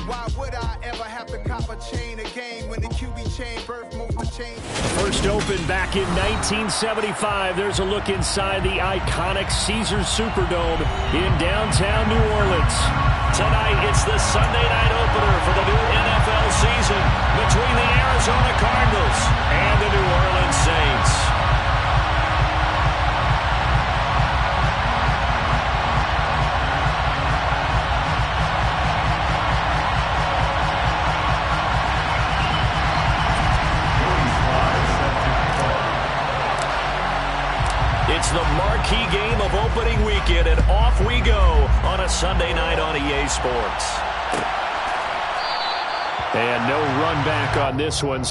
Why would I ever have to cop a chain a game when the QB chain birthed most of change? First opened back in 1975. There's a look inside the iconic Caesars Superdome in downtown New Orleans. Tonight, it's the Sunday night opener for the new NFL season between the Arizona Cardinals and the New Orleans Saints. It's the marquee game of opening weekend, and off we go on a Sunday night on EA Sports. And no run back on this one.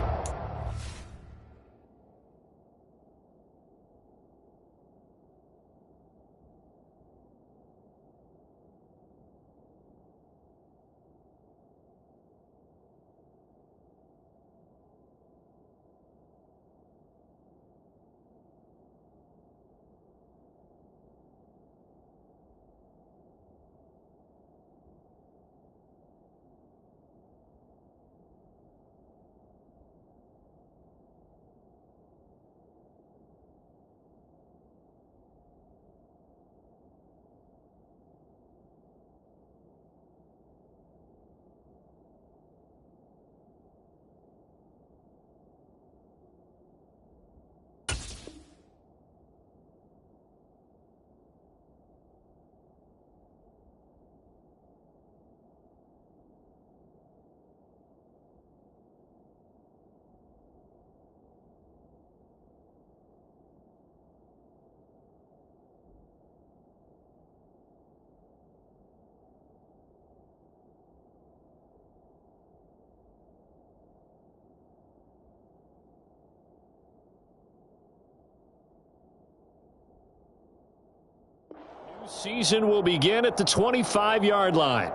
Season will begin at the 25-yard line.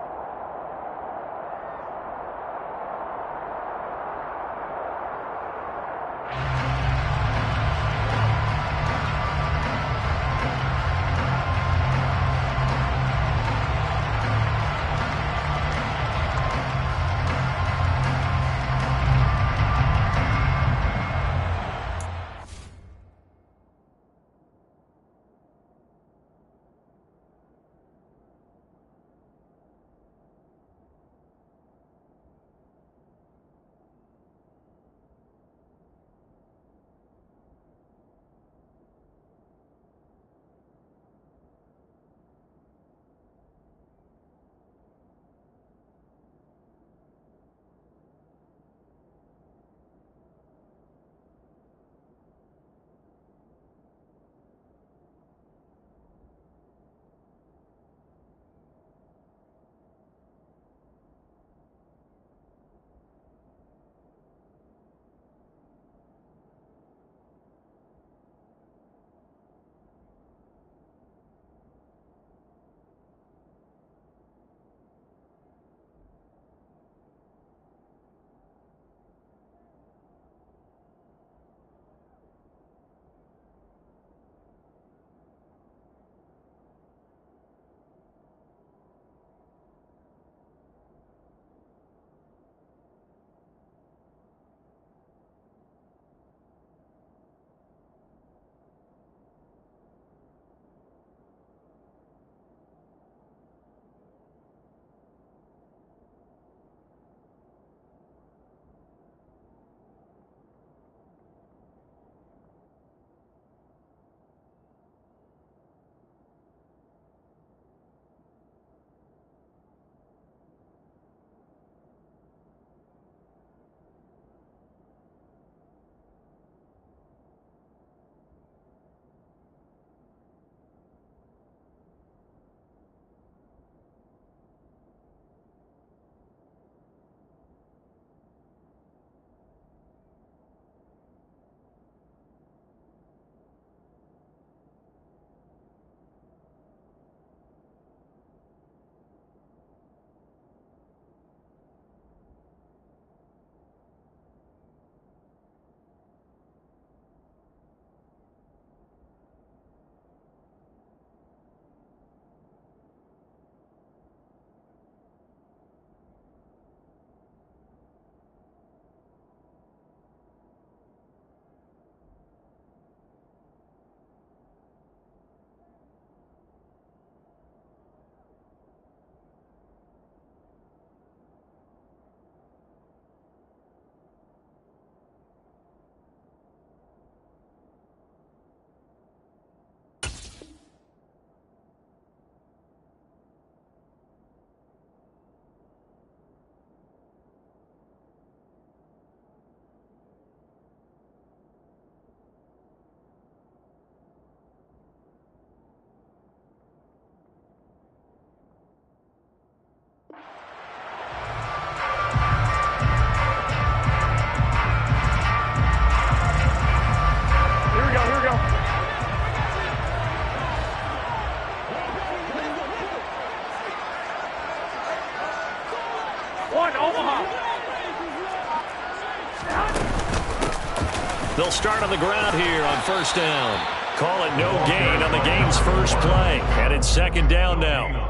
They'll start on the ground here on first down. Call it no gain on the game's first play. And it's second down now.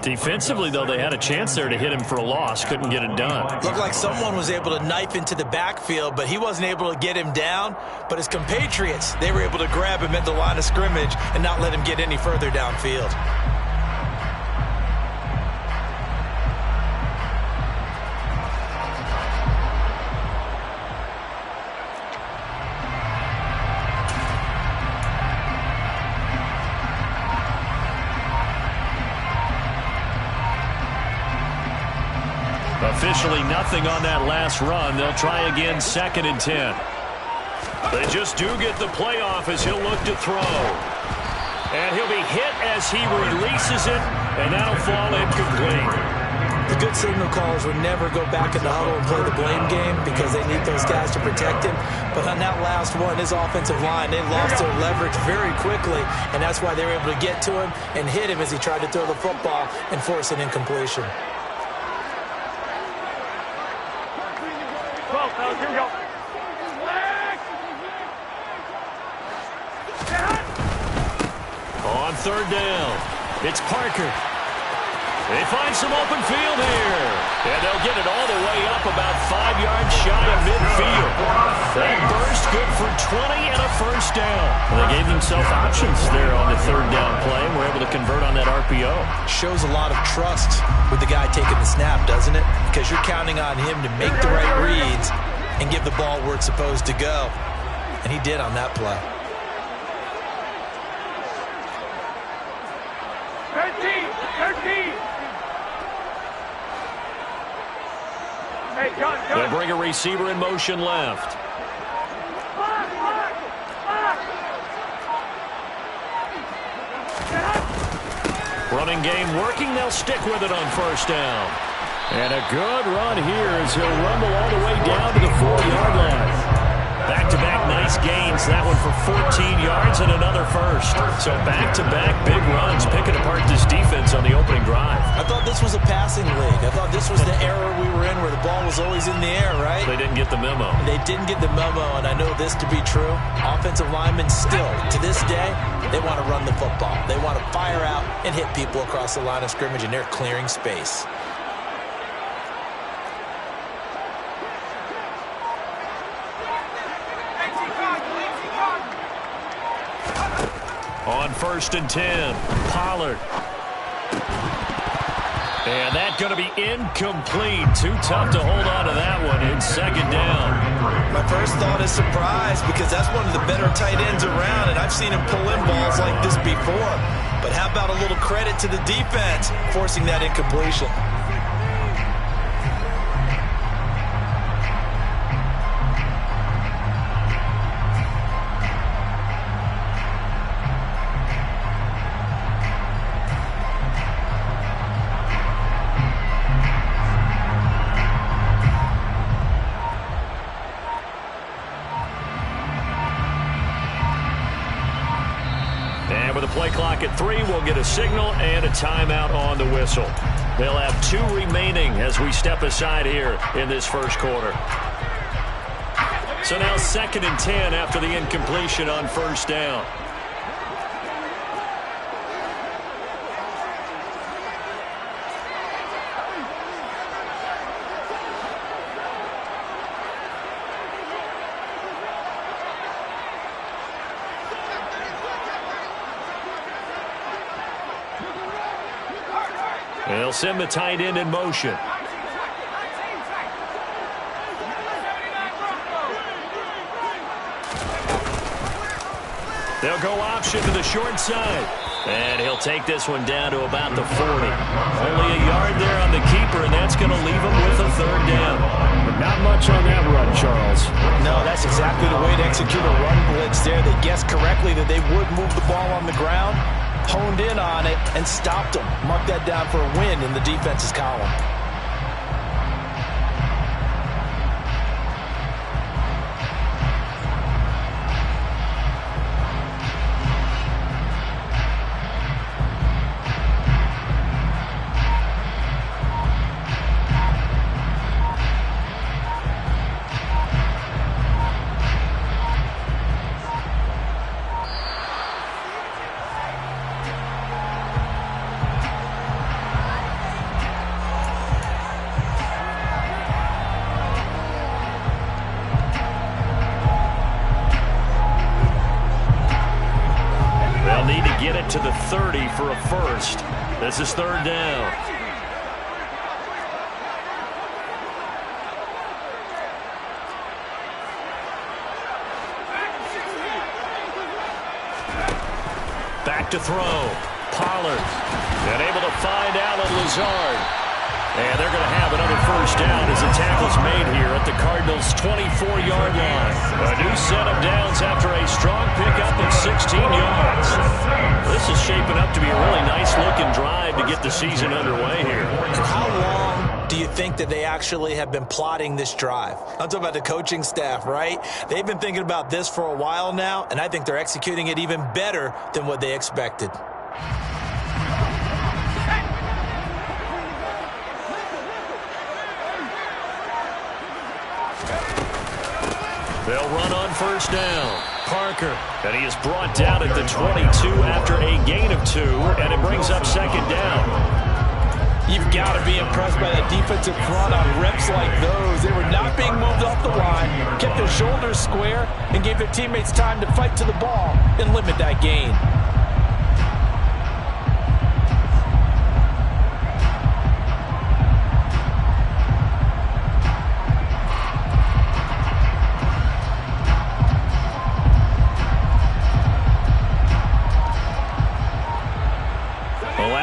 Defensively, though, they had a chance there to hit him for a loss. Couldn't get it done. Looked like someone was able to knife into the backfield, but he wasn't able to get him down. But his compatriots, they were able to grab him at the line of scrimmage and not let him get any further downfield. Officially nothing on that last run. They'll try again, 2nd and 10. They just do get the playoff as he'll look to throw. And he'll be hit as he releases it, and that'll fall incomplete. The good signal callers would never go back in the huddle and play the blame game because they need those guys to protect him. But on that last one, his offensive line, they lost their leverage very quickly, and that's why they were able to get to him and hit him as he tried to throw the football and force an incompletion. Here we go. On third down, it's Parker. They find some open field here. And they'll get it all the way up about 5 yards shy of midfield. That burst good for 20 and a first down. Well, they gave themselves options there on the third down play and were able to convert on that RPO. Shows a lot of trust with the guy taking the snap, doesn't it? Because you're counting on him to make the right reads and give the ball where it's supposed to go. And he did on that play. 13. Hey, John. They'll bring a receiver in motion left. Running game working. They'll stick with it on first down. And a good run here as he'll rumble all the way down to the 4-yard line. Back-to-back nice gains. That one for 14 yards and another first. So back-to-back big runs, picking apart this defense on the opening drive. I thought this was a passing league. I thought this was the era we were in where the ball was always in the air, right? They didn't get the memo. They didn't get the memo, and I know this to be true. Offensive linemen still, to this day, they want to run the football. They want to fire out and hit people across the line of scrimmage, and they're clearing space. On 1st and 10, Pollard. And that's going to be incomplete. Too tough to hold on to that one in 2nd down. My first thought is surprise because that's one of the better tight ends around, and I've seen him pull in balls like this before. But how about a little credit to the defense forcing that incompletion? Play clock at 3. We'll get a signal and a timeout on the whistle. They'll have 2 remaining as we step aside here in this first quarter. So now 2nd and 10 after the incompletion on first down. They'll send the tight end in motion. They'll go option to the short side. And he'll take this one down to about the 40. Only a yard there on the keeper, and that's going to leave him with a 3rd down. But not much on that run, Charles. No, that's exactly the way to execute a run blitz there. They guessed correctly that they would move the ball on the ground, honed in on it, and stopped them. Mark that down for a win in the defense's column. for a first. This is third down. Back to throw. Pollard. And able to find Allen Lazard. And they're going to have another first down as the tackle's made here at the Cardinals' 24-yard line. A new set of downs after a strong pickup of 16 yards. This is shaping up to be a really nice-looking drive to get the season underway here. And how long do you think that they actually have been plotting this drive? I'm talking about the coaching staff, right? They've been thinking about this for a while now, and I think they're executing it even better than what they expected. They'll run on first down. Parker, and he is brought down at the 22 after a gain of 2, and it brings up second down. You've got to be impressed by that defensive front on reps like those. They were not being moved off the line, kept their shoulders square, and gave their teammates time to fight to the ball and limit that gain.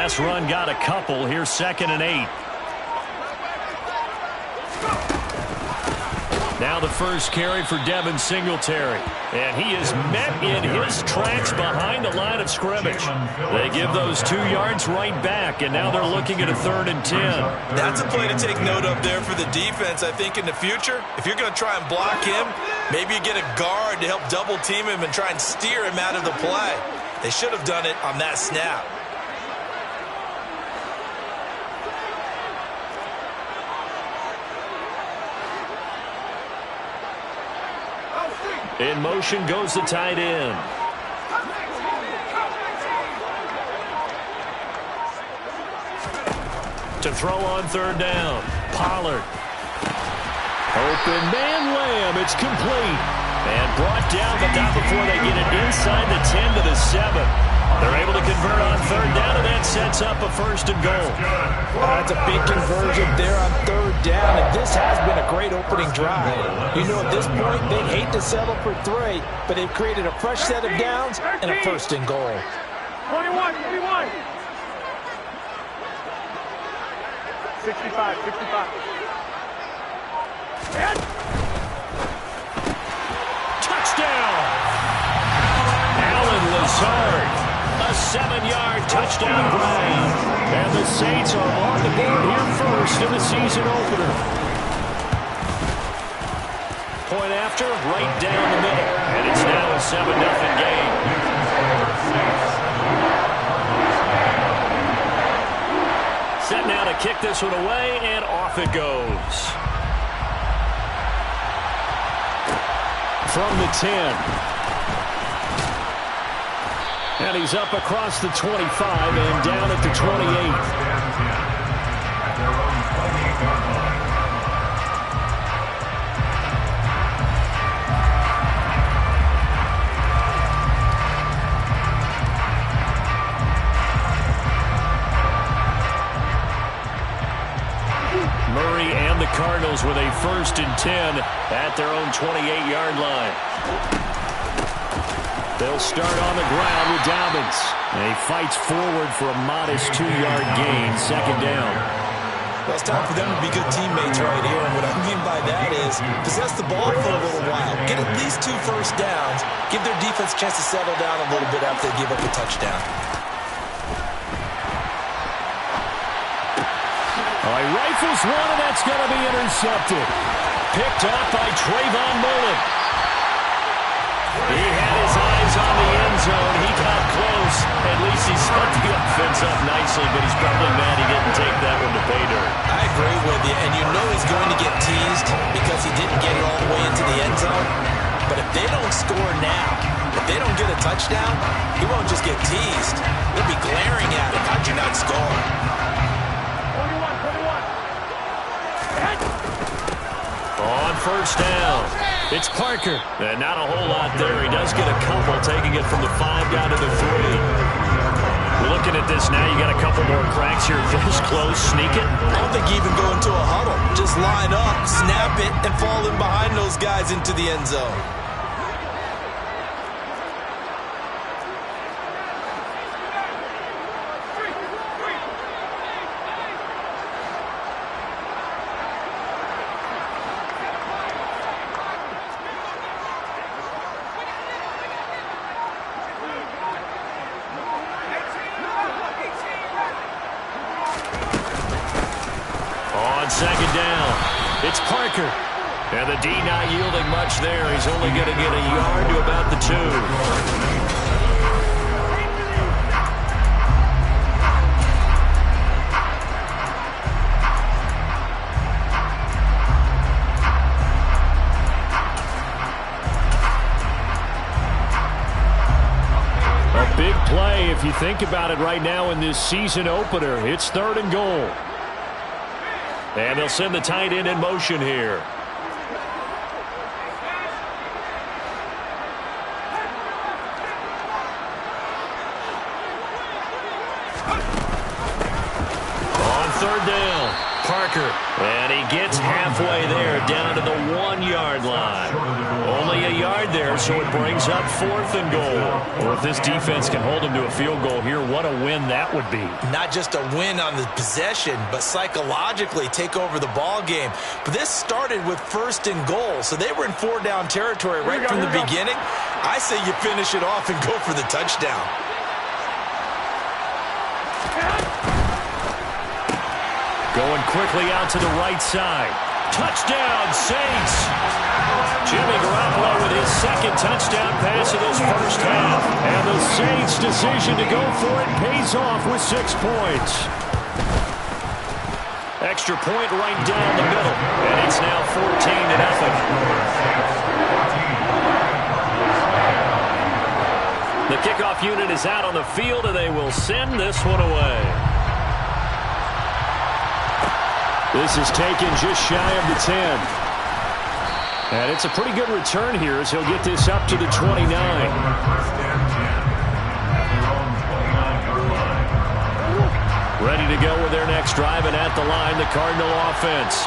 Last run got a couple. Here's 2nd and 8. Now the first carry for Devin Singletary. And he is met in his tracks behind the line of scrimmage. They give those 2 yards right back, and now they're looking at a 3rd and 10. That's a play to take note of there for the defense. I think in the future, if you're going to try and block him, maybe you get a guard to help double team him and try and steer him out of the play. They should have done it on that snap. In motion goes the tight end. To throw on 3rd down. Pollard. Open man Lamb. It's complete. And brought down, but not before they get it inside the 10 to the 7. They're able to convert on 3rd down, and that sets up a 1st and goal. That's a big conversion there on 3rd down, and this has been a great opening drive. You know, at this point, they hate to settle for 3, but they've created a fresh set of downs and a 1st and goal. 21, 21. 65, 65. And touchdown! Allen Lazard. A 7-yard touchdown grab. And the Saints are on the board here first in the season opener. Point after, right down the middle. And it's now a 7-0 game. Set now to kick this one away, and off it goes. From the 10. And he's up across the 25 and down at the 28. Murray and the Cardinals with a 1st and 10 at their own 28-yard line. They'll start on the ground with Dobbins. And he fights forward for a modest 2-yard gain, 2nd down. Well, it's time for them to be good teammates right here. And what I mean by that is possess the ball for a little while. Get at least 2 first downs. Give their defense a chance to settle down a little bit after they give up a touchdown. He rifles one, and that's going to be intercepted. Picked off by Trayvon Mullen. He had his eyes on the end zone. He got close. At least he set the offense up nicely, but he's probably mad he didn't take that one to pay dirt. I agree with you, and you know he's going to get teased because he didn't get it all the way into the end zone. But if they don't score now, if they don't get a touchdown, he won't just get teased. They'll be glaring at him. How'd you not score? 21, 21. On first down, it's Parker. And not a whole lot there. He does get a couple, taking it from the 5 down to the 3. We're looking at this now. You got a couple more cracks here. This close, sneak it. I don't think you even go into a huddle. Just line up, snap it, and fall in behind those guys into the end zone. On second down, it's Parker. And the D not yielding much there. He's only going to get a yard to about the 2. A big play if you think about it right now in this season opener. It's 3rd and goal. And they'll send the tight end in motion here. On 3rd down, Parker. And he gets halfway there, down to the 1-yard line. Only a yard there, so it brings up 4th and goal. Well, if this defense can hold him to a field goal here, what a win that would be. Not just a win on the possession, but psychologically take over the ball game. But this started with 1st and goal, so they were in 4-down territory right from the beginning. I say you finish it off and go for the touchdown. Going quickly out to the right side. Touchdown, Saints! Jimmy Garoppolo with his 2nd touchdown pass of this first half. And the Saints' decision to go for it pays off with 6 points. Extra point right down the middle. And it's now 14-0. The kickoff unit is out on the field, and they will send this one away. This is taken just shy of the 10. And it's a pretty good return here as he'll get this up to the 29. Ready to go with their next drive, and at the line, the Cardinal offense.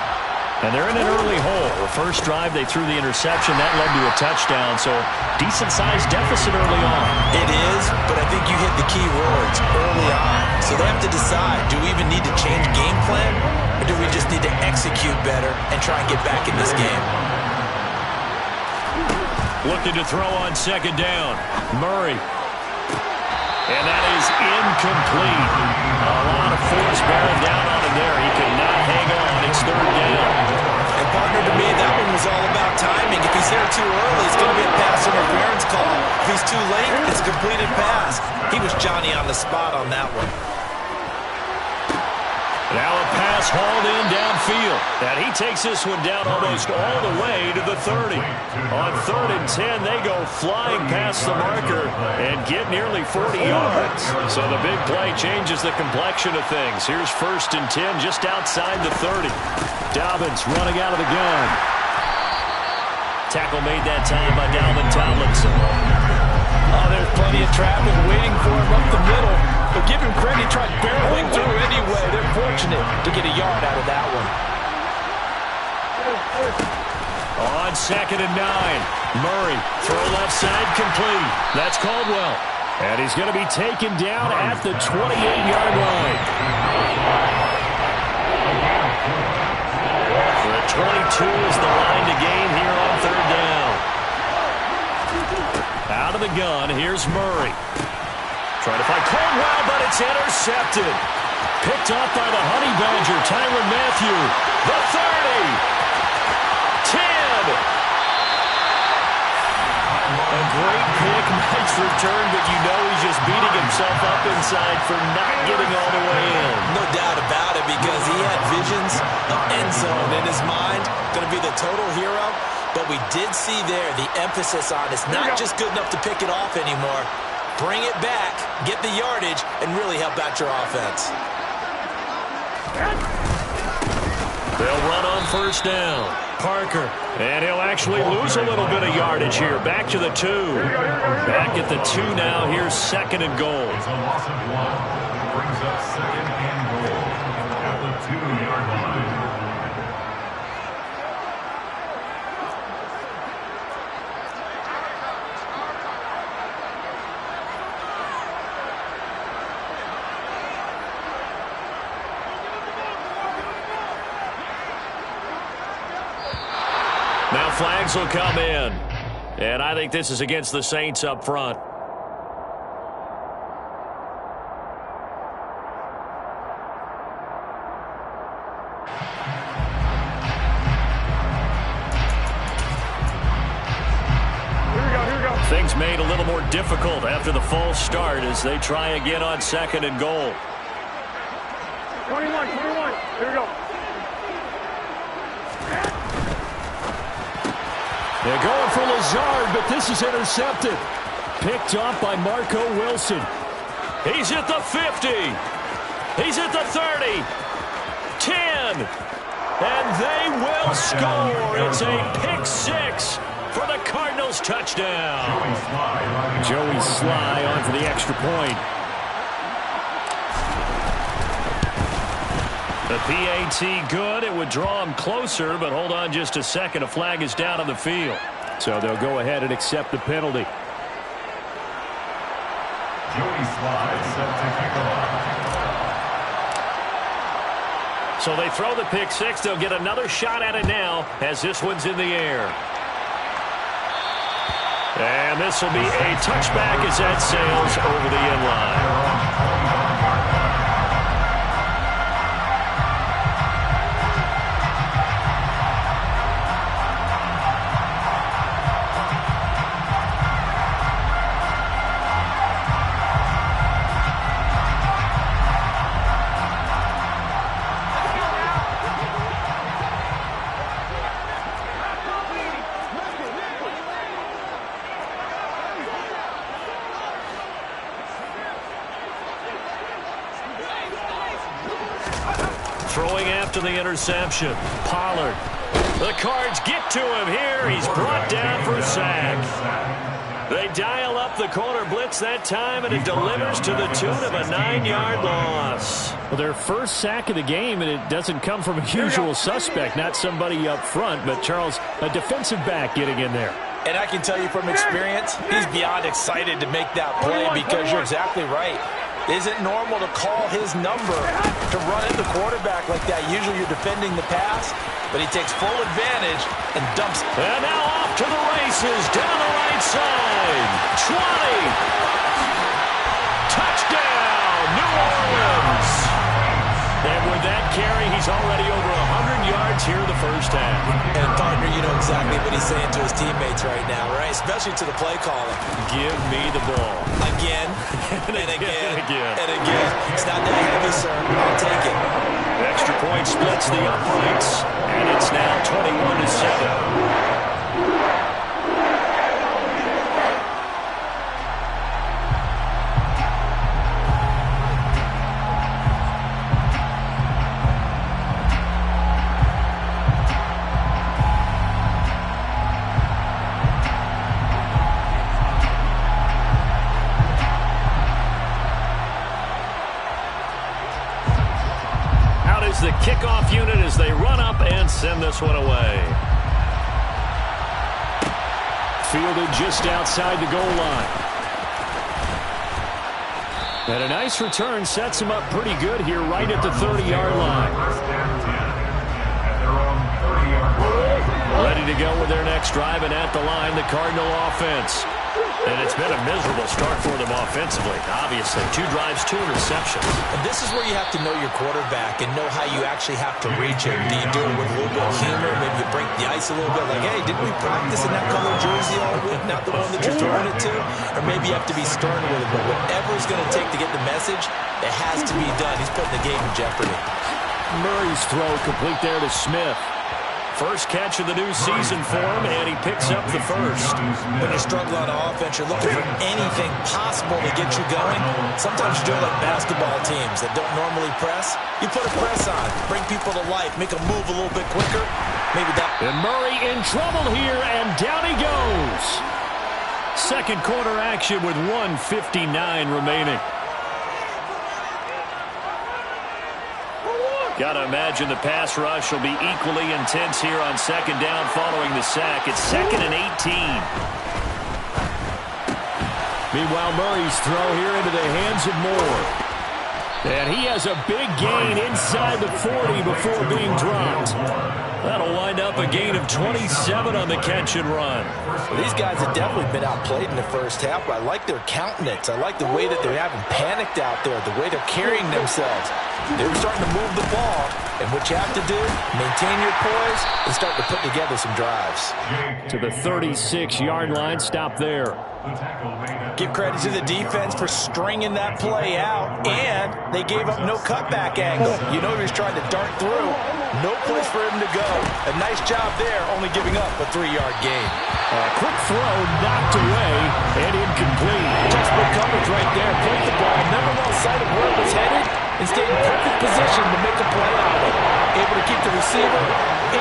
And they're in an early hole. The first drive, they threw the interception. That led to a touchdown, so decent-sized deficit early on. It is, but I think you hit the key words early on. So they have to decide, do we even need to change game plan, or do we just need to execute better and try and get back in this game? Looking to throw on second down. Murray. And that is incomplete. A lot of force bearing down on him there. He could not hang on. It's 3rd down. And partner, to me, that one was all about timing. If he's there too early, it's going to be a pass interference call. If he's too late, it's a completed pass. He was Johnny on the spot on that one. Now a pass hauled in downfield. And he takes this one down almost all the way to the 30. On 3rd and 10, they go flying past the marker and get nearly 40 yards. So the big play changes the complexion of things. Here's 1st and 10 just outside the 30. Dobbins running out of the gun. Tackle made that time by Dalvin Tomlinson. Oh, there's plenty of traffic waiting for him up the middle. But give him credit, he tried barreling through anyway. They're fortunate to get a yard out of that one. On 2nd and 9, Murray, throw left side complete. That's Caldwell. And he's going to be taken down at the 28-yard line. The 22 is the line to gain here on 3rd down. Out of the gun, here's Murray. Trying to find Caldwell, but it's intercepted. Picked up by the Honey Badger, Tyrann Mathieu. The 30. 10. A great pick, nice return, but you know he's just beating himself up inside for not getting all the way in. No doubt about it, because he had visions of end zone in his mind. Going to be the total hero. But we did see there the emphasis on it's not just good enough to pick it off anymore. Bring it back, get the yardage, and really help out your offense. They'll run on first down. Parker. And he'll actually lose a little bit of yardage here. Back to the 2. Back at the 2 now. Here's second and goal. It's a loss of 1. Brings up second and goal at the 2-yard line. Now flags will come in. And I think this is against the Saints up front. Things made a little more difficult after the false start as they try again on second and goal. 21. Here we go. They're going for Lazard, but this is intercepted. Picked off by Marco Wilson. He's at the 50. He's at the 30. 10. And they will score. It's a pick 6 for the Cardinals touchdown. Joey Sly on for the extra point. The PAT good. It would draw him closer, but hold on just a second. A flag is down on the field. So they'll go ahead and accept the penalty. Joey Sly set to kick off. So they throw the pick 6. They'll get another shot at it now as this one's in the air. And this will be a touchback as that sails over the end line. Throwing after the interception. Pollard. The Cards get to him here. He's brought down for a sack. They dial up the corner blitz that time, and it delivers to the tune of a 9-yard loss. Well, their first sack of the game, and it doesn't come from a usual suspect, not somebody up front, but Charles, a defensive back getting in there. And I can tell you from experience, he's beyond excited to make that play because you're exactly right. Isn't normal to call his number to run at the quarterback like that. Usually you're defending the pass, but he takes full advantage and dumps. And now off to the races down the right side. 20. Touchdown, New Orleans. And with that carry, he's already over 100 yards here in the first half. And, partner, you know exactly what he's saying to his teammates right now, right? Especially to the play caller. Give me the ball. Again, and again, and again. And again. It's not that heavy, sir. I'll take it. Extra point splits the uprights, and it's now 21-7. The kickoff unit as they run up and send this one away. Fielded just outside the goal line. And a nice return sets him up pretty good here right at the 30-yard line. Ready to go with their next drive, and at the line, the Cardinal offense. And it's been a miserable start for them offensively, obviously. 2 drives, 2 interceptions. And this is where you have to know your quarterback and know how you actually have to reach him. Do you do it with a little bit of humor? Maybe you break the ice a little bit, like, hey, didn't we practice in that color jersey all week, not the one that you're throwing it to? Or maybe you have to be stern with him. But whatever it's going to take to get the message, it has to be done. He's putting the game in jeopardy. Murray's throw complete there to Smith. First catch of the new season for him, and he picks up the first. When you struggle on offense, you're looking for anything possible to get you going. Sometimes you do it like basketball teams that don't normally press. You put a press on, bring people to life, make them move a little bit quicker. Maybe that. And Murray in trouble here, and down he goes. Second quarter action with 1:59 remaining. Got to imagine the pass rush will be equally intense here on second down following the sack. It's 2nd and 18. Meanwhile, Murray's throw here into the hands of Moore. And he has a big gain inside the 40 before being dropped. That'll wind up a gain of 27 on the catch and run. Well, these guys have definitely been outplayed in the first half, but I like their countenance. I like the way that they haven't panicked out there, the way they're carrying themselves. They're starting to move the ball, and what you have to do, maintain your poise and start to put together some drives. To the 36-yard line, stop there. Give credit to the defense for stringing that play out, and they gave up no cutback angle. You know he was trying to dart through. No place for him to go. A nice job there, only giving up a 3-yard gain. A quick throw knocked away and incomplete. Textbook coverage right there. Played the ball, never lost sight of where it was headed, and stayed in perfect position to make a play out of it. Able to keep the receiver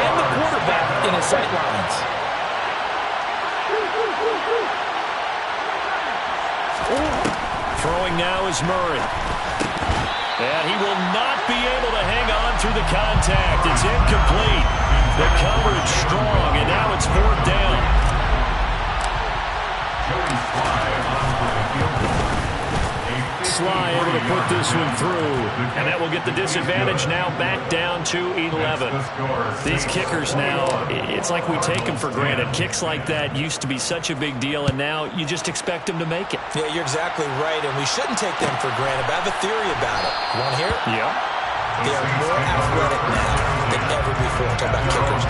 and the quarterback in his sight lines. Throwing now is Murray. And he will not be able to hang on through the contact. It's incomplete. The coverage strong, and now it's 4th down. Sly able to put this one through. And that will get the disadvantage now back down to 11. These kickers now, it's like we take them for granted. Kicks like that used to be such a big deal, and now you just expect them to make it. Yeah, you're exactly right, and we shouldn't take them for granted. But I have a theory about it. You want to hear it? Yeah. They are more athletic now than ever before. Talk about kickers.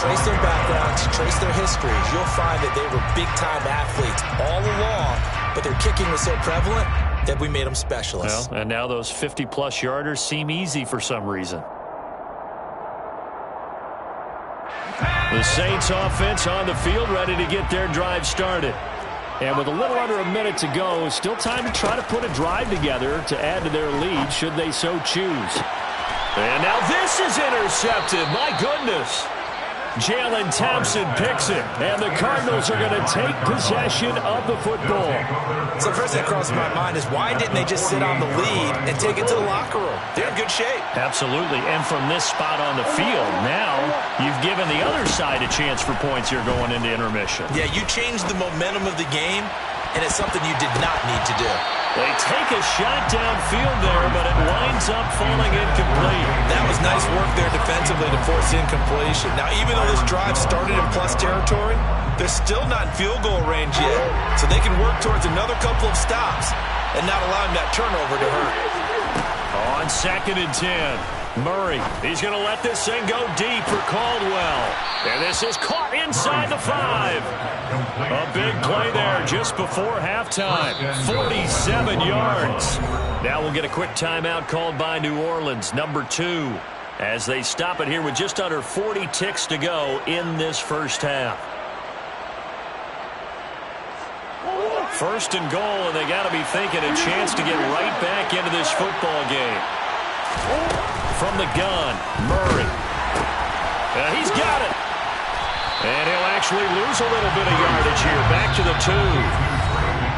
Trace their backgrounds, trace their histories. You'll find that they were big-time athletes all along, but their kicking was so prevalent that we made them specialists. Well, and now those 50-plus yarders seem easy for some reason. The Saints offense on the field, ready to get their drive started. And with a little under a minute to go, still time to try to put a drive together to add to their lead should they so choose. And now this is intercepted. My goodness. Jalen Thompson picks it, and the Cardinals are going to take possession of the football. So first thing that crosses my mind is why didn't they just sit on the lead and take it to the locker room? They're in good shape. Absolutely, and from this spot on the field, now you've given the other side a chance for points here going into intermission. Yeah, you changed the momentum of the game, and it's something you did not need to do. They take a shot downfield there, but it winds up falling incomplete. That was nice work there defensively to force incompletion. Now, even though this drive started in plus territory, they're still not in field goal range yet. So they can work towards another couple of stops and not allowing that turnover to hurt. On 2nd and 10, Murray, he's going to let this thing go deep for Caldwell. And this is caught inside the 5. A big play there just before halftime. 47 yards. Now we'll get a quick timeout called by New Orleans, number 2, as they stop it here with just under 40 ticks to go in this first half. 1st and goal, and they got to be thinking a chance to get right back into this football game. From the gun, Murray. He's got it. And he'll actually lose a little bit of yardage here. Back to the 2.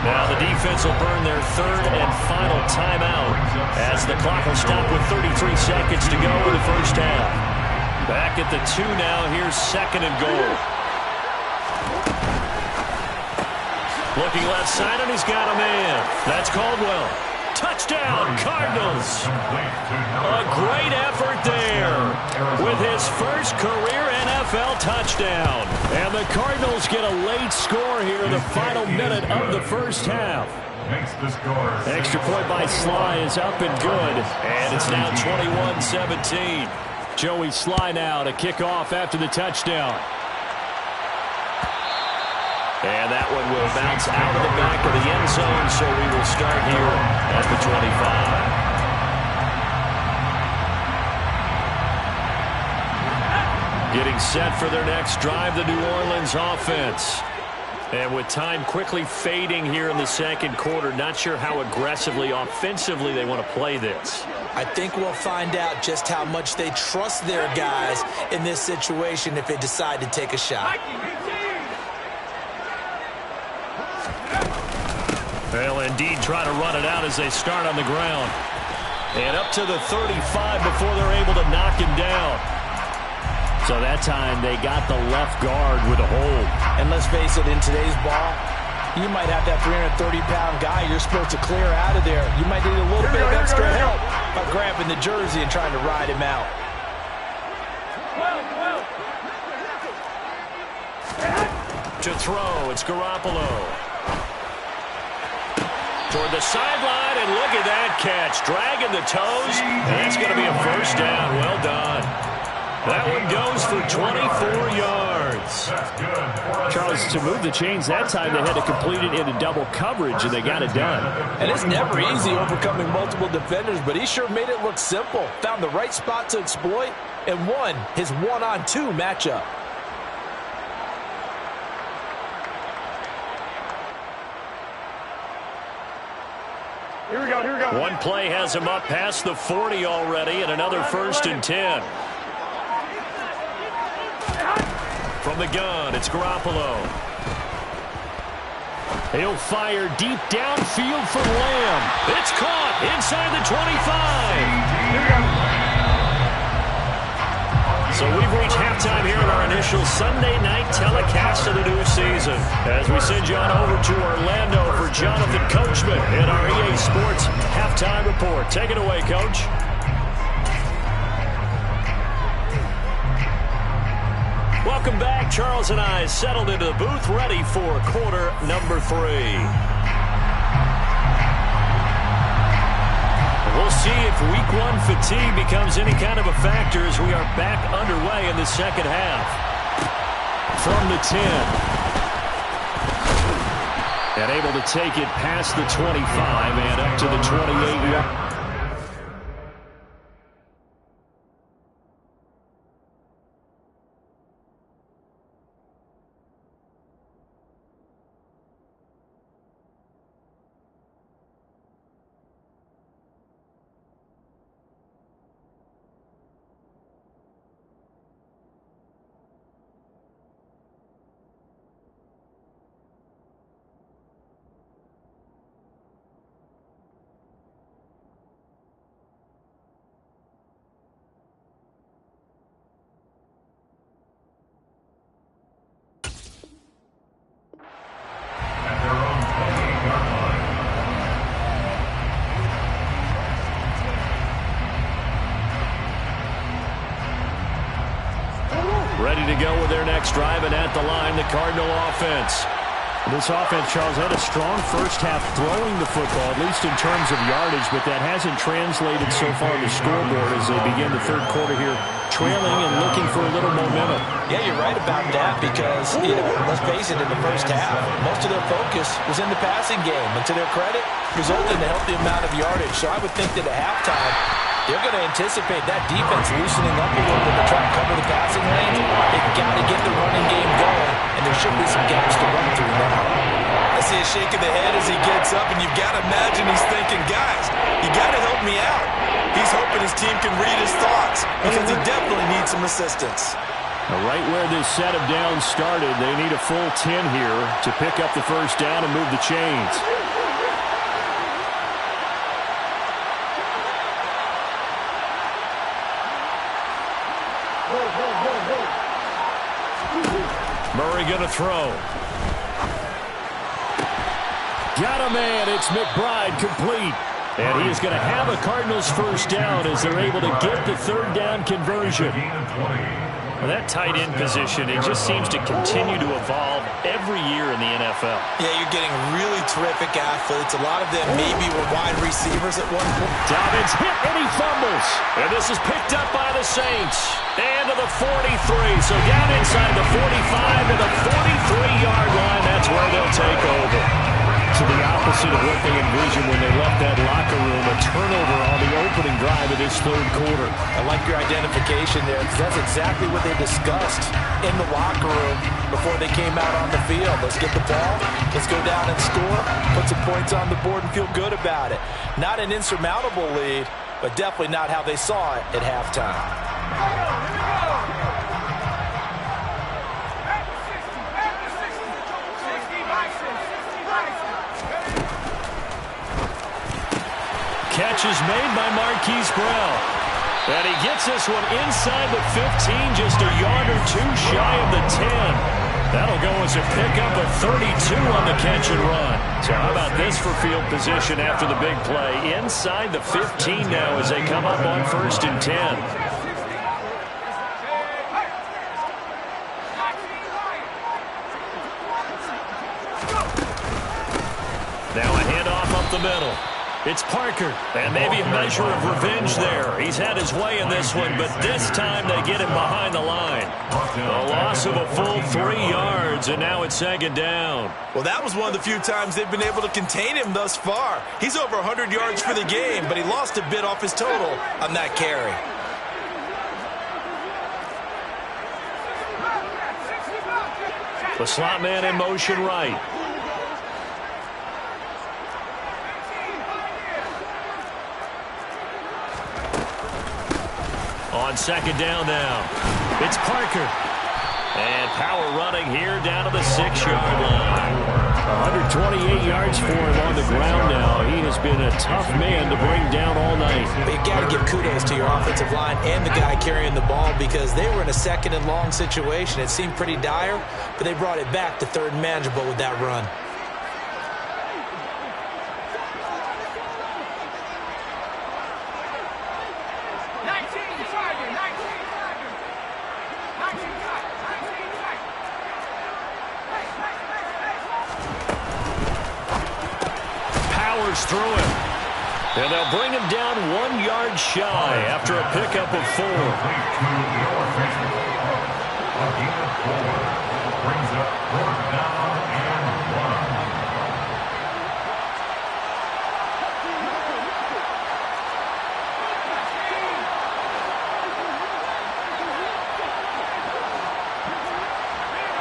Now the defense will burn their 3rd and final timeout as the clock will stop with 33 seconds to go in the first half. Back at the 2 now. Here's 2nd and goal. Looking left side, and he's got a man. That's Caldwell. Touchdown, Cardinals. A great effort there with his first career NFL touchdown. And the Cardinals get a late score here in the final minute of the first half. Extra point by Sly is up and good. And it's now 21-17. Joey Sly now to kick off after the touchdown. And that one will bounce out of the back of the end zone, so we will start here at the 25. Getting set for their next drive, the New Orleans offense. And with time quickly fading here in the second quarter, not sure how aggressively, offensively they want to play this. I think we'll find out just how much they trust their guys in this situation if they decide to take a shot. They'll indeed try to run it out as they start on the ground. And up to the 35 before they're able to knock him down. So that time they got the left guard with a hold. And let's face it, in today's ball, you might have that 330-pound guy you're supposed to clear out of there. You might need a little bit of extra help by grabbing the jersey and trying to ride him out. To throw, it's Garoppolo. Toward the sideline, and look at that catch. Dragging the toes, and that's going to be a first down. Well done. That one goes for 24 yards. Charles, to move the chains that time, they had to complete it into double coverage, and they got it done. And it's never easy overcoming multiple defenders, but he sure made it look simple. Found the right spot to exploit and won his one-on-two matchup. Here we go, here we go. One play has him up past the 40 already, and another 1st and 10. From the gun, it's Garoppolo. He'll fire deep downfield for Lamb. It's caught inside the 25. So we've reached halftime here in our initial Sunday night telecast of the new season. As we send you on over to Orlando for Jonathan Coachman in our EA Sports halftime report. Take it away, Coach. Welcome back. Charles and I settled into the booth, ready for quarter number 3. We'll see if week 1 fatigue becomes any kind of a factor as we are back underway in the second half. From the 10. And able to take it past the 25 and up to the 28. Ready to go with their next drive, and at the line, the Cardinal offense. This offense, Charles, had a strong first half throwing the football, at least in terms of yardage, but that hasn't translated so far on the scoreboard as they begin the third quarter here, trailing and looking for a little momentum. Yeah, you're right about that because, let's face it, in the first half, most of their focus was in the passing game, and to their credit, resulted in a healthy amount of yardage. So I would think that at halftime, they're going to anticipate that defense loosening up a little bit to try and cover the passing lanes. They've got to get the running game going, and there should be some gaps to run through now. I see a shake of the head as he gets up, and you've got to imagine he's thinking, guys, you got to help me out. He's hoping his team can read his thoughts because he definitely needs some assistance. Right where this set of downs started, they need a full 10 here to pick up the first down and move the chains. Murray going to throw. Got a man. It's McBride complete. And he is going to have a Cardinals first down as they're able to get the third down conversion. Well, that tight end position, it just seems to continue to evolve every year in the NFL. Yeah, you're getting really terrific athletes. A lot of them maybe were wide receivers at one point. Dobbins hit and he fumbles. And this is picked up by the Saints. And to the 43. So down inside the 45 to the 43-yard line. That's where they'll take over. to the opposite of what they envisioned when they left that locker room. A turnover on the opening drive of this third quarter. I like your identification there, because that's exactly what they discussed in the locker room before they came out on the field. Let's get the ball, let's go down and score, put some points on the board and feel good about it. Not an insurmountable lead, but definitely not how they saw it at halftime. Catch is made by Marquise Brown. And he gets this one inside the 15, just a yard or two shy of the 10. That'll go as a pickup of 32 on the catch and run. So how about this for field position after the big play? Inside the 15 now as they come up on 1st and 10. Now a handoff up the middle. It's Parker, and maybe a measure of revenge there. He's had his way in this one, but this time they get him behind the line. A loss of a full 3 yards, and now it's 2nd down. Well, that was one of the few times they've been able to contain him thus far. He's over 100 yards for the game, but he lost a bit off his total on that carry. The slot man in motion right. On 2nd down now, it's Parker. And power running here down to the 6-yard line. 128 yards for him on the ground now. He has been a tough man to bring down all night. But you got to give kudos to your offensive line and the guy carrying the ball, because they were in a 2nd and long situation. It seemed pretty dire, but they brought it back to 3rd and manageable with that run. Through him. And they'll bring him down 1 yard shy after a pickup of 4. Brings up 4th down and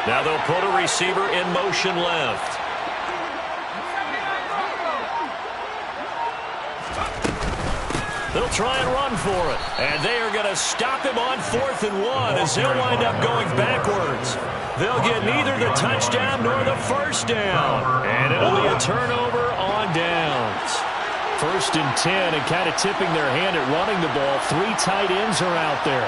1. Now they'll put a receiver in motion left. They'll try and run for it. And they are going to stop him on 4th and 1 as he'll wind up going backwards. They'll get neither the touchdown nor the 1st down. And it'll be a turnover on downs. 1st and 10, and kind of tipping their hand at running the ball. 3 tight ends are out there.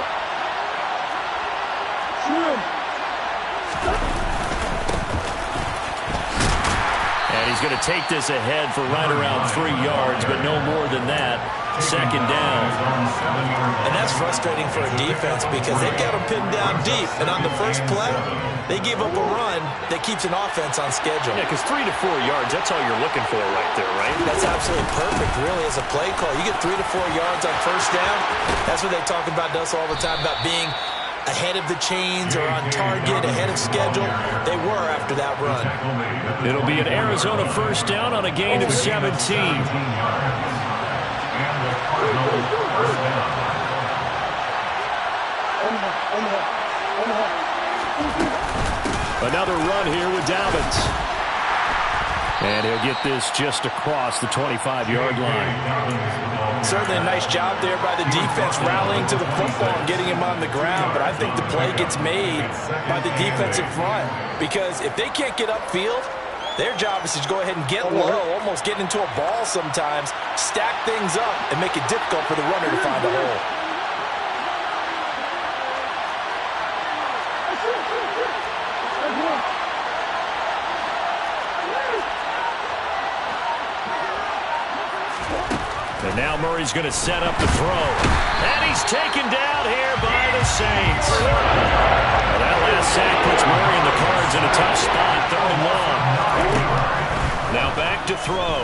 And he's going to take this ahead for right around 3 yards, but no more than that. 2nd down. And that's frustrating for a defense, because they've got them pinned down deep. And on the first play, they give up a run that keeps an offense on schedule. Yeah, because 3 to 4 yards, that's all you're looking for right there, right? That's absolutely perfect, really, as a play call. You get 3 to 4 yards on 1st down. That's what they talk about us all the time, about being ahead of the chains or on target, ahead of schedule. They were after that run. It'll be an Arizona 1st down on a gain of 17. Another run here with Dobbins. And he'll get this just across the 25-yard line. Certainly a nice job there by the defense, rallying to the football and getting him on the ground. But I think the play gets made by the defensive front, because if they can't get upfield, their job is to go ahead and get low, almost get into a ball sometimes, stack things up, and make it difficult for the runner to find a hole. And now Murray's going to set up the throw. And he's taken down here by the Saints. Well, that last sack puts Murray in the cards in a tough spot. 3rd and long. Now back to throw.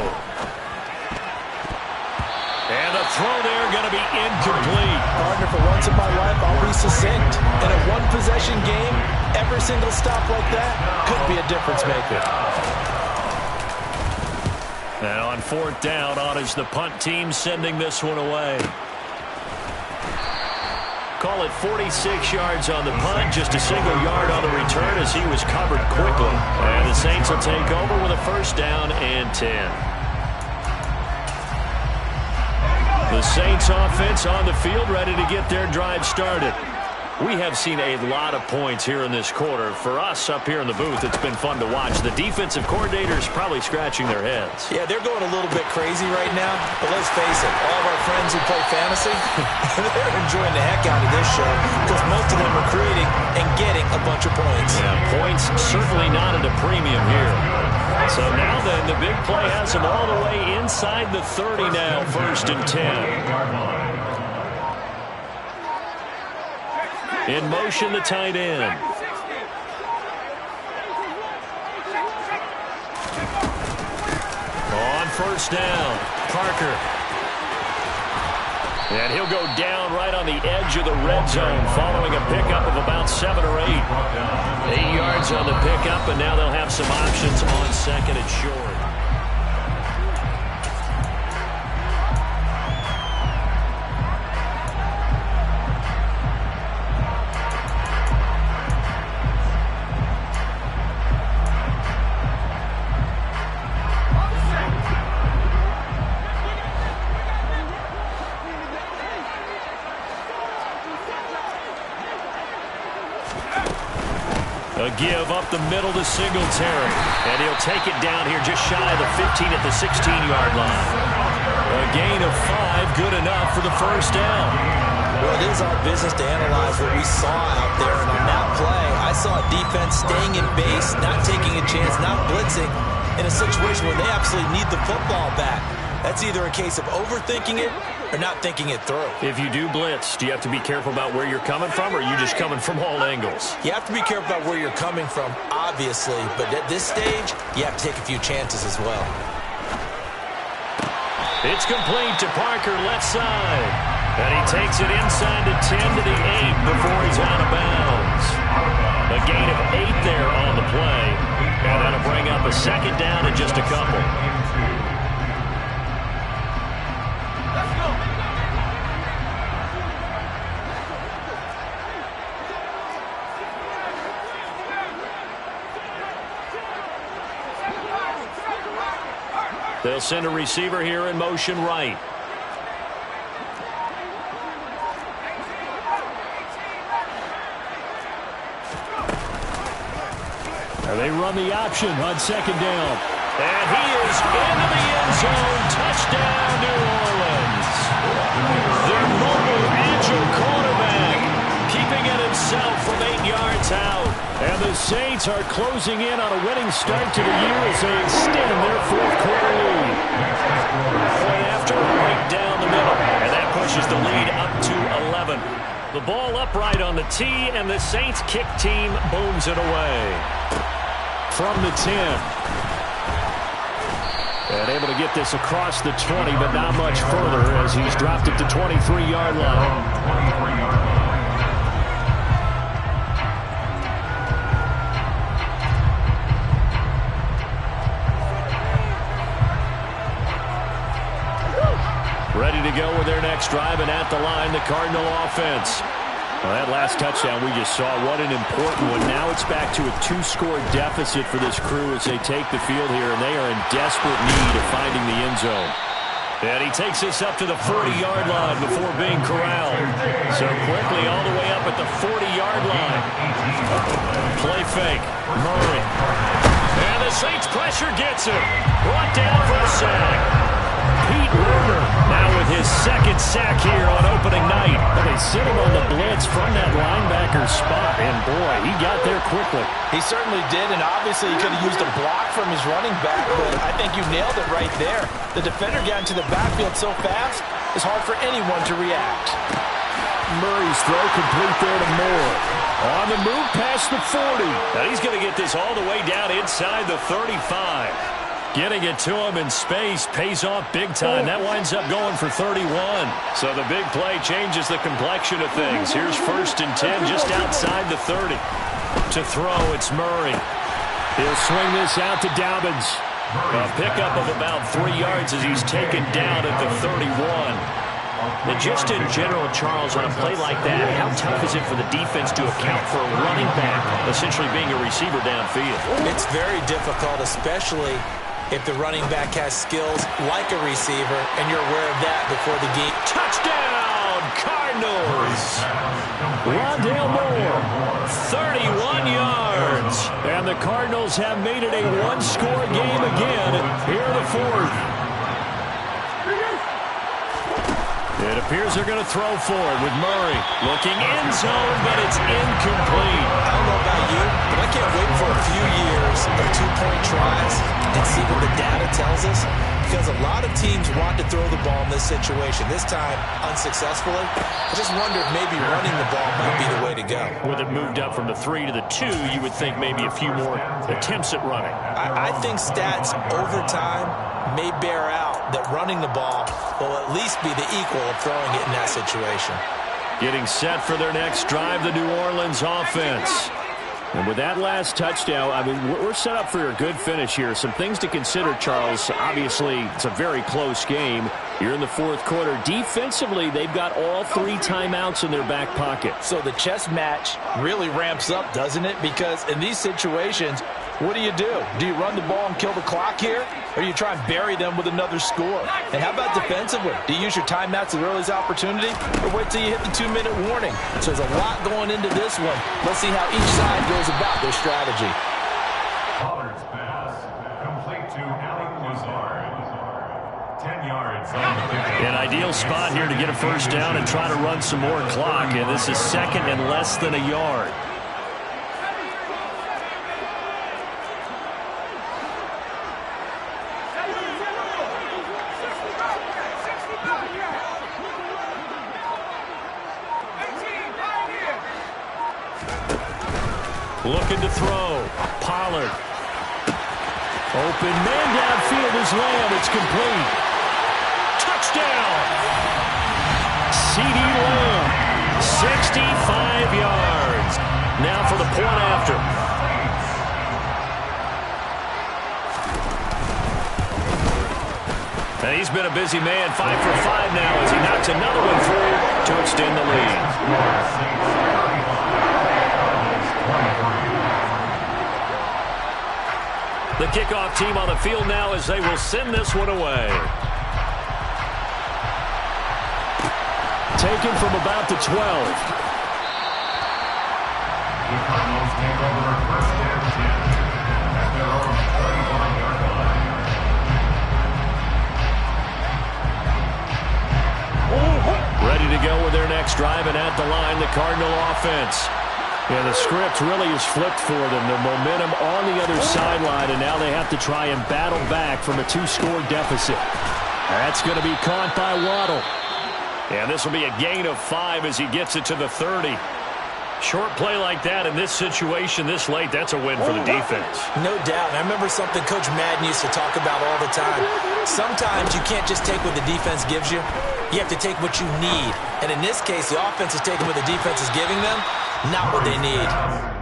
And the throw there going to be incomplete. Partner, for once in my life, I'll be succinct. In a one-possession game, every single stop like that could be a difference maker. And on 4th down, on is the punt team sending this one away. Call it 46 yards on the punt, just a single yard on the return as he was covered quickly. And the Saints will take over with a 1st down and 10. The Saints offense on the field, ready to get their drive started. We have seen a lot of points here in this quarter. For us up here in the booth, it's been fun to watch. The defensive coordinators probably scratching their heads. Yeah, they're going a little bit crazy right now. But let's face it, all of our friends who play fantasy, they're enjoying the heck out of this show because most of them are creating and getting a bunch of points. Yeah, points certainly not at a premium here. So now then, the big play has them all the way inside the 30 now, 1st and 10. In motion, the tight end. On 1st down, Parker. And he'll go down right on the edge of the red zone following a pickup of about 7 or 8. 8 yards on the pickup, and now they'll have some options on 2nd and short. A give up the middle to Singletary. And he'll take it down here just shy of the 15 at the 16-yard line. A gain of 5, good enough for the 1st down. Well, it is our business to analyze what we saw out there. And on that play, I saw a defense staying in base, not taking a chance, not blitzing, in a situation where they absolutely need the football back. That's either a case of overthinking it or not thinking it through. If you do blitz, do you have to be careful about where you're coming from, or are you just coming from all angles? You have to be careful about where you're coming from, obviously. But at this stage, you have to take a few chances as well. It's complete to Parker, left side. And he takes it inside the 10 to the 8 before he's out of bounds. A gain of 8 there on the play. And that'll bring up a 2nd down and just a couple. They'll send a receiver here in motion right. They run the option on 2nd down. And he is into the end zone. Touchdown, New Orleans. Their mobile, agile quarterback keeping it himself from 8 yards out. And the Saints are closing in on a winning start to the year as they extend their 4th quarter lead. Point after right down the middle. And that pushes the lead up to 11. The ball upright on the tee, and the Saints kick team booms it away. From the 10. And able to get this across the 20, but not much further as he's dropped it to 23-yard line. Ready to go with their next drive, and at the line, the Cardinal offense. Well, that last touchdown we just saw, what an important one. Now it's back to a 2-score deficit for this crew as they take the field here, and they are in desperate need of finding the end zone. And he takes this up to the 40-yard line before being corralled. So quickly all the way up at the 40-yard line. Play fake. Murray. And the Saints pressure gets him. Brought down for a sack. Pete Werner now with his 2nd sack here on opening night. Well, they sit him on the blitz from that linebacker spot, and boy, he got there quickly. He certainly did, and obviously he could have used a block from his running back, but I think you nailed it right there. The defender got into the backfield so fast, it's hard for anyone to react. Murray's throw complete there to Moore. On the move past the 40. Now he's going to get this all the way down inside the 35. Getting it to him in space pays off big time. That winds up going for 31. So the big play changes the complexion of things. Here's 1st and 10 just outside the 30. To throw, it's Murray. He'll swing this out to Dobbins. A pickup of about 3 yards as he's taken down at the 31. And just in general, Charles, on a play like that, how tough is it for the defense to account for a running back essentially being a receiver downfield? It's very difficult, especially if the running back has skills like a receiver, and you're aware of that before the game. Touchdown, Cardinals! Rondale Moore, 31 yards. And the Cardinals have made it a one-score game again here in the fourth. It appears they're going to throw forward with Murray. Looking end zone, but it's incomplete. I don't know about you, but I can't wait for a few years of two-point tries and see what the data tells us, because a lot of teams want to throw the ball in this situation. This time, unsuccessfully. I just wonder if maybe running the ball might be the way to go. With it moved up from the 3 to the 2, you would think maybe a few more attempts at running. I think stats over time may bear out that running the ball will at least be the equal of throwing it in that situation. Getting set for their next drive, the New Orleans offense. And with that last touchdown, I mean, we're set up for a good finish here. Some things to consider, Charles. Obviously, it's a very close game. You're in the fourth quarter. Defensively, they've got all 3 timeouts in their back pocket. So the chess match really ramps up, doesn't it? Because in these situations, what do? Do you run the ball and kill the clock here? Or do you try and bury them with another score? And how about defensively? Do you use your timeouts as early as opportunity? Or wait till you hit the 2-minute warning? So there's a lot going into this one. Let's see how each side goes about their strategy. Pollard's pass, complete to Allen Lazard. 10 yards on the play. An ideal spot here to get a first down and try to run some more clock. And this is second and less than a yard. Looking to throw. Pollard. Open man downfield is Lamb. It's complete. Touchdown! C.D. Lamb. 65 yards. Now for the point after. And he's been a busy man. 5 for 5 now as he knocks another one through to extend the lead. The kickoff team on the field now as they will send this one away. Taken from about the 12. The Cardinals take over first and 10 at their own 31-yard line. Ready to go with their next drive, and at the line, the Cardinal offense. Yeah, the script really is flipped for them. The momentum on the other sideline, and now they have to try and battle back from a 2-score deficit. That's going to be caught by Waddle. And this will be a gain of 5 as he gets it to the 30. Short play like that in this situation this late, that's a win for the defense. No doubt. I remember something Coach Madden used to talk about all the time. Sometimes you can't just take what the defense gives you. You have to take what you need. And in this case, the offense is taking what the defense is giving them, not what they need.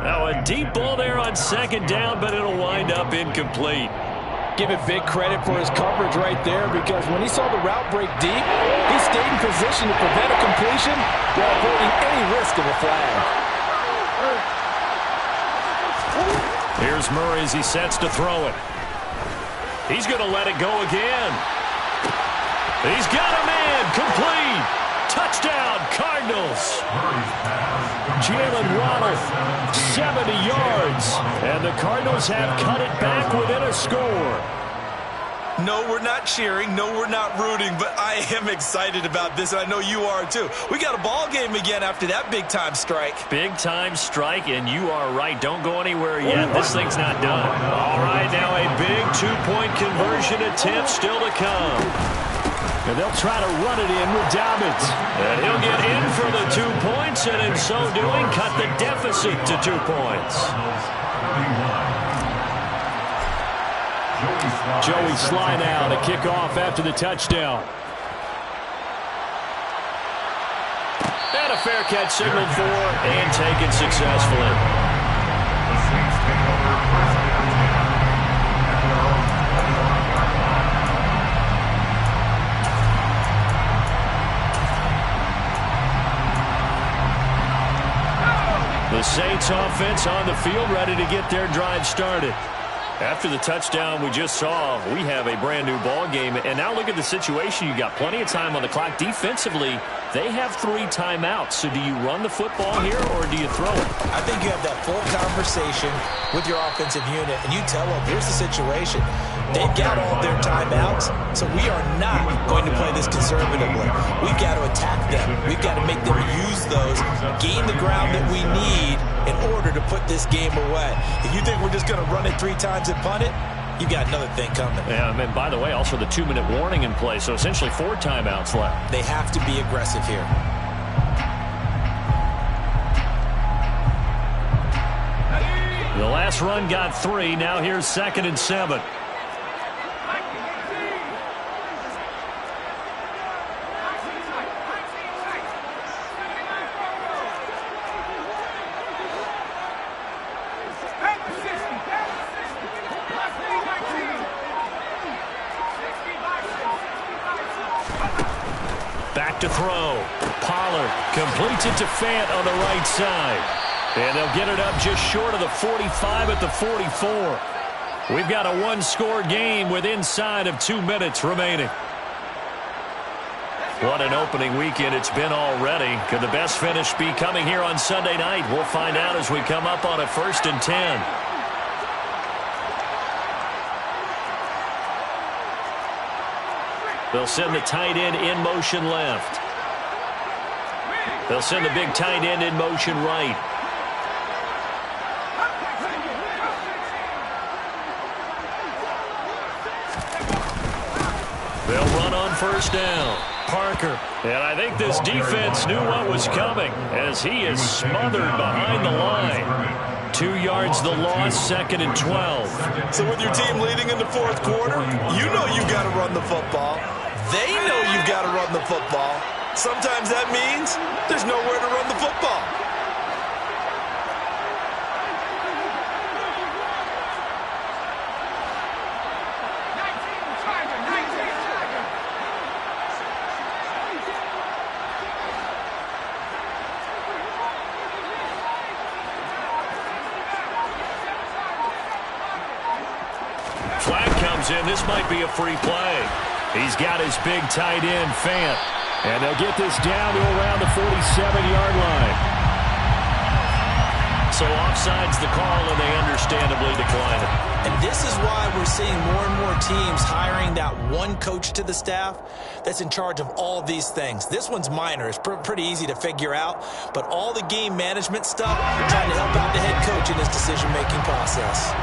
Now a deep ball there on second down, but it'll wind up incomplete. Give it big credit for his coverage right there, because when he saw the route break deep, he stayed in position to prevent a completion while avoiding any risk of a flag. Here's Murray as he sets to throw it. He's going to let it go again. He's got a man. Complete. Touchdown, Cardinals. Jalen Waddle, 70 yards. And the Cardinals have cut it back within a score. No, we're not cheering. No, we're not rooting. But I am excited about this, and I know you are too. We got a ball game again after that big-time strike. Big-time strike, and you are right. Don't go anywhere yet. This thing's not done. All right, now a big two-point conversion attempt still to come. And they'll try to run it in with Dobbins. And he'll get in for the 2 points, and in so doing, cut the deficit to 2 points. Joey Sly now to kick off after the touchdown. And a fair catch signaled for and taken successfully. The Saints take over first and 10 at their own 21. The Saints offense on the field, ready to get their drive started. After the touchdown we just saw, we have a brand new ball game. And now look at the situation. You got plenty of time on the clock. Defensively, they have 3 timeouts. So do you run the football here or do you throw it? I think you have that full conversation with your offensive unit, and you tell them, here's the situation. They've got all their timeouts, so we are not going to play this conservatively. We've got to attack them. We've got to make them use those, gain the ground that we need in order to put this game away. If you think we're just going to run it 3 times and punt it, you got another thing coming. Yeah, and by the way, also the 2-minute warning in play, so essentially 4 timeouts left. They have to be aggressive here. The last run got 3. Now here's 2nd and 7. Back to throw. Pollard completes it to Fant on the right side. And they'll get it up just short of the 45 at the 44. We've got a 1-score game with inside of 2 minutes remaining. What an opening weekend it's been already. Could the best finish be coming here on Sunday night? We'll find out as we come up on a 1st and 10. They'll send the tight end in motion left. They'll send the big tight end in motion right. They'll run on 1st down. Parker. And I think this defense knew what was coming as he is smothered behind the line. 2 yards the loss, 2nd and 12. So with your team leading in the 4th quarter, you know you've got to run the football. They know you've got to run the football. Sometimes that means there's nowhere to run the football. Flag comes in. This might be a free play. He's got his big tight end, Fant. And they'll get this down to around the 47-yard line. So offside's the call, and they understandably decline it. And this is why we're seeing more and more teams hiring that one coach to the staff that's in charge of all these things. This one's minor. It's pretty easy to figure out. But all the game management stuff, trying to help out the head coach in his decision-making process.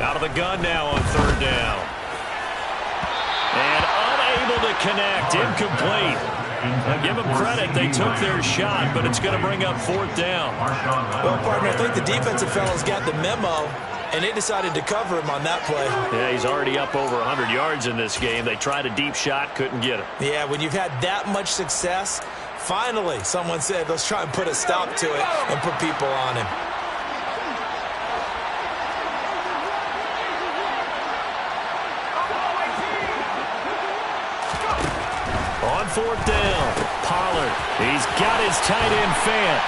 Out of the gun now on 3rd down. And unable to connect. Incomplete. Now give them credit. They took their shot, but it's going to bring up 4th down. Well, partner, I think the defensive fellas got the memo, and they decided to cover him on that play. Yeah, he's already up over 100 yards in this game. They tried a deep shot, couldn't get it. Yeah, when you've had that much success, finally someone said, let's try and put a stop to it and put people on him. On 4th down, Pollard. He's got his tight end, Fant.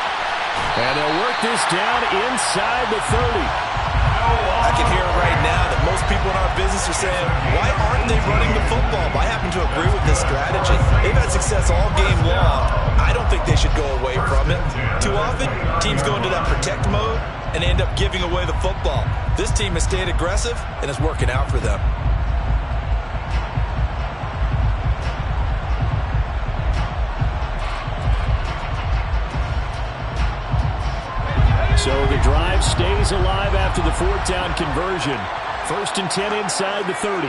And they'll work this down inside the 30. I can hear it right now that most people in our business are saying, why aren't they running the football? I happen to agree with this strategy. They've had success all game long. I don't think they should go away from it. Too often, teams go into that protect mode and end up giving away the football. This team has stayed aggressive, and it's working out for them. So the drive stays alive after the 4th down conversion. 1st and 10 inside the 30.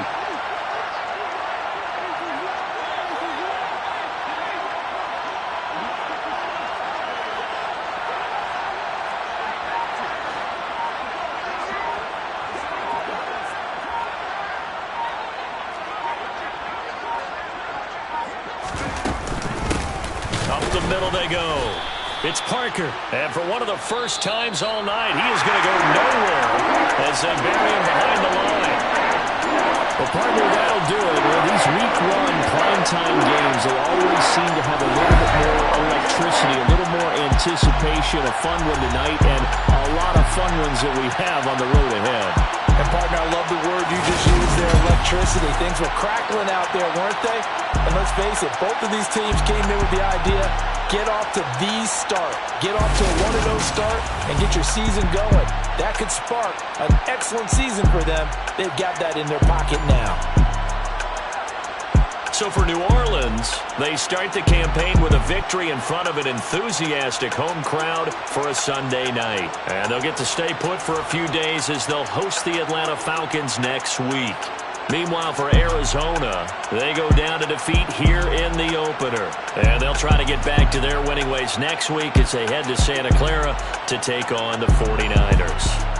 the middle they go. It's Parker. And for one of the first times all night, he is going to go nowhere as they bury him behind the line. Well, partner, that'll do it. Well, these week one primetime games, they always seem to have a little bit more electricity, a little more anticipation, a fun one tonight, and a lot of fun ones that we have on the road ahead. And, partner, I love the word you just used there, electricity. Things were crackling out there, weren't they? And let's face it, both of these teams came in with the idea, get off to the start. Get off to a 1-0 start and get your season going. That could spark an excellent season for them. They've got that in their pocket now. So for New Orleans, they start the campaign with a victory in front of an enthusiastic home crowd for a Sunday night. And they'll get to stay put for a few days as they'll host the Atlanta Falcons next week. Meanwhile, for Arizona, they go down to defeat here in the opener. And they'll try to get back to their winning ways next week as they head to Santa Clara to take on the 49ers.